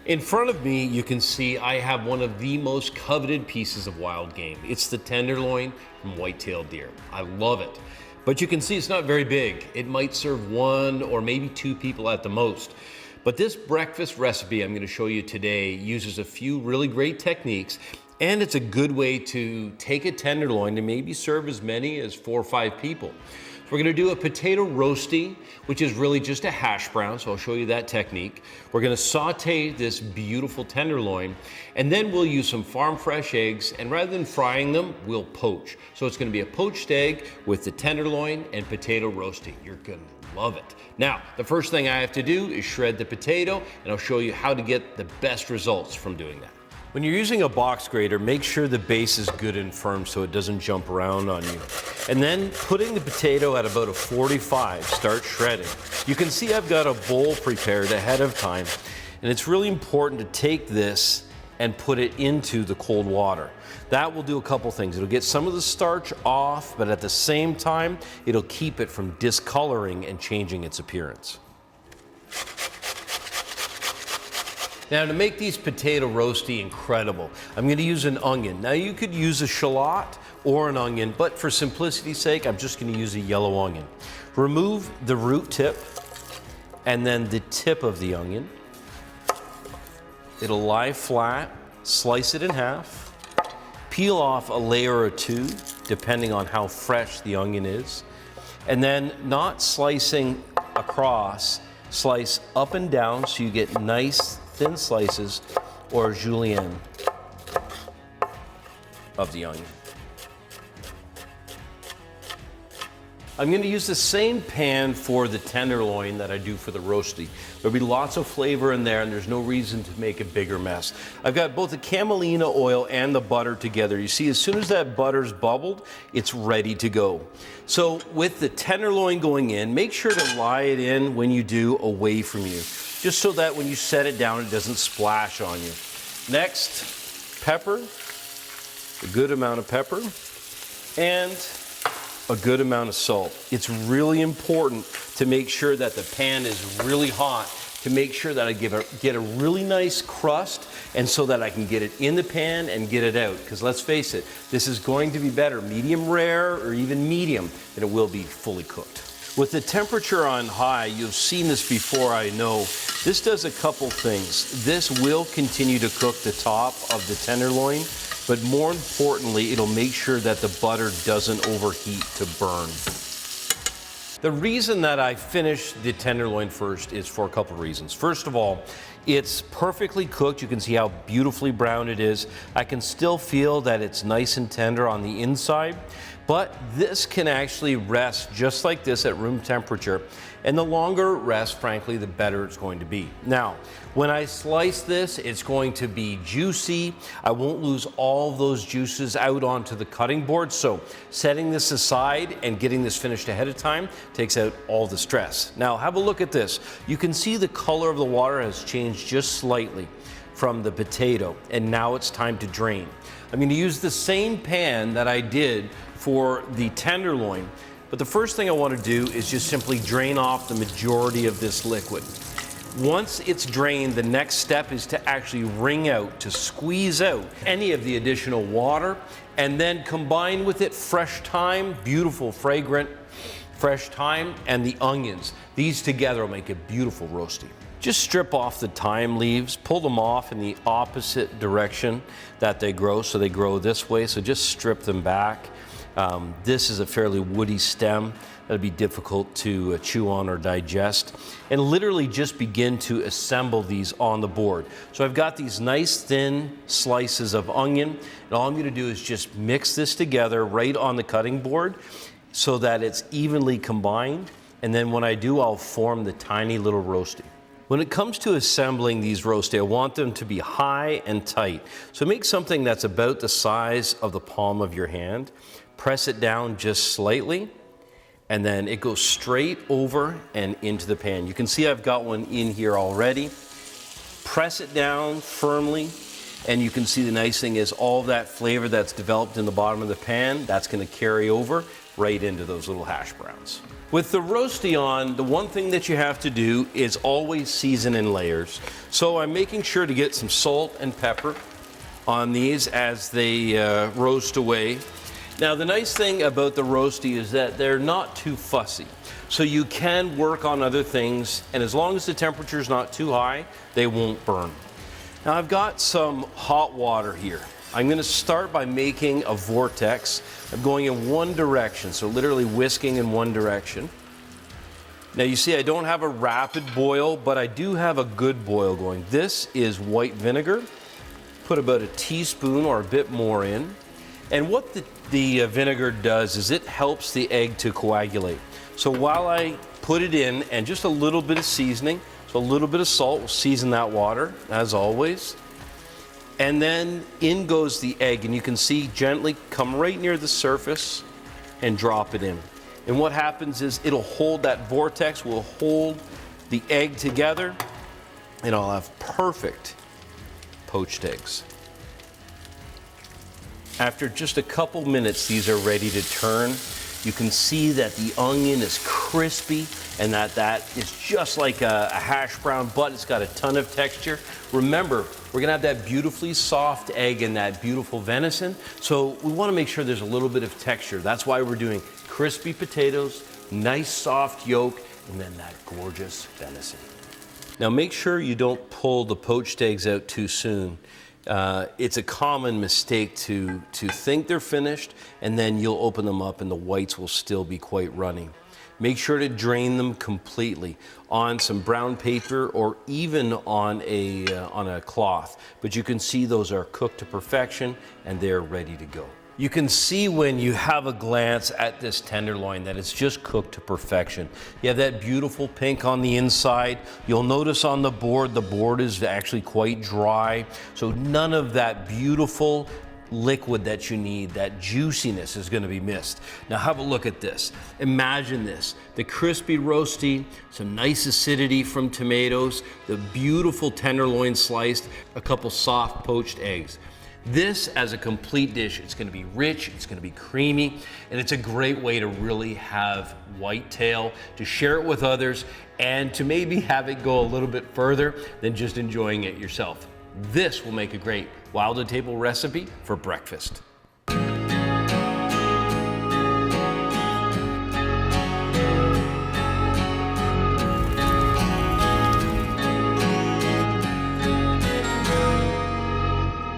In front of me, you can see I have one of the most coveted pieces of wild game. It's the tenderloin from white-tailed deer. I love it. But you can see it's not very big. It might serve one or maybe two people at the most. But this breakfast recipe I'm going to show you today uses a few really great techniques, and it's a good way to take a tenderloin and maybe serve as many as 4 or 5 people. We're gonna do a potato roasty, which is really just a hash brown, so I'll show you that technique. We're gonna saute this beautiful tenderloin, and then we'll use some farm fresh eggs, and rather than frying them, we'll poach. So it's gonna be a poached egg with the tenderloin and potato roasty. You're gonna love it. Now, the first thing I have to do is shred the potato, and I'll show you how to get the best results from doing that. When you're using a box grater, make sure the base is good and firm so it doesn't jump around on you. And then putting the potato at about a 45, start shredding. You can see I've got a bowl prepared ahead of time, and it's really important to take this and put it into the cold water. That will do a couple things. It'll get some of the starch off, but at the same time, it'll keep it from discoloring and changing its appearance. Now, to make these potato roasty incredible, I'm gonna use an onion. Now, you could use a shallot or an onion, but for simplicity's sake, I'm just gonna use a yellow onion. Remove the root tip and then the tip of the onion. It'll lie flat, slice it in half, peel off a layer or two, depending on how fresh the onion is, and then not slicing across, slice up and down so you get nice thin slices or julienne of the onion. I'm going to use the same pan for the tenderloin that I do for the roasty. There'll be lots of flavor in there, and there's no reason to make a bigger mess. I've got both the camelina oil and the butter together. You see, as soon as that butter's bubbled, it's ready to go. So with the tenderloin going in, make sure to lie it in when you do away from you, just so that when you set it down, it doesn't splash on you. Next, pepper, a good amount of pepper, and a good amount of salt. It's really important to make sure that the pan is really hot, to make sure that I get a really nice crust, and so that I can get it in the pan and get it out. Because let's face it, this is going to be better medium rare or even medium than it will be fully cooked. With the temperature on high, you've seen this before, I know. This does a couple things. This will continue to cook the top of the tenderloin, but more importantly, it'll make sure that the butter doesn't overheat to burn. The reason that I finish the tenderloin first is for a couple reasons. First of all, it's perfectly cooked. You can see how beautifully brown it is. I can still feel that it's nice and tender on the inside, but this can actually rest just like this at room temperature. And the longer it rests, frankly, the better it's going to be. Now, when I slice this, it's going to be juicy. I won't lose all of those juices out onto the cutting board. So setting this aside and getting this finished ahead of time takes out all the stress. Now, have a look at this. You can see the color of the water has changed just slightly from the potato, and now it's time to drain. I'm going to use the same pan that I did for the tenderloin, but the first thing I want to do is just simply drain off the majority of this liquid. Once it's drained, the next step is to actually wring out, to squeeze out any of the additional water, and then combine with it fresh thyme, beautiful, fragrant fresh thyme, and the onions. These together will make a beautiful roasty. Just strip off the thyme leaves, pull them off in the opposite direction that they grow, so they grow this way, so just strip them back. This is a fairly woody stem that'd be difficult to chew on or digest, and literally just begin to assemble these on the board. So I've got these nice thin slices of onion, and all I'm going to do is just mix this together right on the cutting board so that it's evenly combined, and then when I do, I'll form the tiny little roasty. When it comes to assembling these roasty, I want them to be high and tight. So make something that's about the size of the palm of your hand. Press it down just slightly, and then it goes straight over and into the pan. You can see I've got one in here already. Press it down firmly, and you can see the nice thing is all that flavor that's developed in the bottom of the pan, that's gonna carry over right into those little hash browns. With the roasty on, the one thing that you have to do is always season in layers. So I'm making sure to get some salt and pepper on these as they roast away. Now the nice thing about the roasty is that they're not too fussy. So you can work on other things, and as long as the temperature is not too high, they won't burn. Now I've got some hot water here. I'm gonna start by making a vortex. I'm going in one direction, so literally whisking in one direction. Now you see I don't have a rapid boil, but I do have a good boil going. This is white vinegar. Put about a teaspoon or a bit more in. And what the vinegar does is it helps the egg to coagulate. So while I put it in, and just a little bit of seasoning, so a little bit of salt will season that water, as always. And then in goes the egg, and you can see gently come right near the surface and drop it in. And what happens is it'll hold, that vortex will hold the egg together, and I'll have perfect poached eggs. After just a couple minutes, these are ready to turn. You can see that the onion is crispy and that is just like a hash brown, but it's got a ton of texture. Remember, we're gonna have that beautifully soft egg and that beautiful venison, so we wanna make sure there's a little bit of texture. That's why we're doing crispy potatoes, nice soft yolk, and then that gorgeous venison. Now make sure you don't pull the poached eggs out too soon. It's a common mistake to think they're finished, and then you'll open them up and the whites will still be quite runny. Make sure to drain them completely on some brown paper or even on a cloth. But you can see those are cooked to perfection and they're ready to go. You can see when you have a glance at this tenderloin that it's just cooked to perfection. You have that beautiful pink on the inside. You'll notice on the board is actually quite dry. So none of that beautiful liquid that you need, that juiciness is going to be missed. Now have a look at this. Imagine this, the crispy roasty, some nice acidity from tomatoes, the beautiful tenderloin sliced, a couple soft poached eggs. This as a complete dish, it's gonna be rich, it's gonna be creamy, and it's a great way to really have whitetail, to share it with others, and to maybe have it go a little bit further than just enjoying it yourself. This will make a great wild at table recipe for breakfast.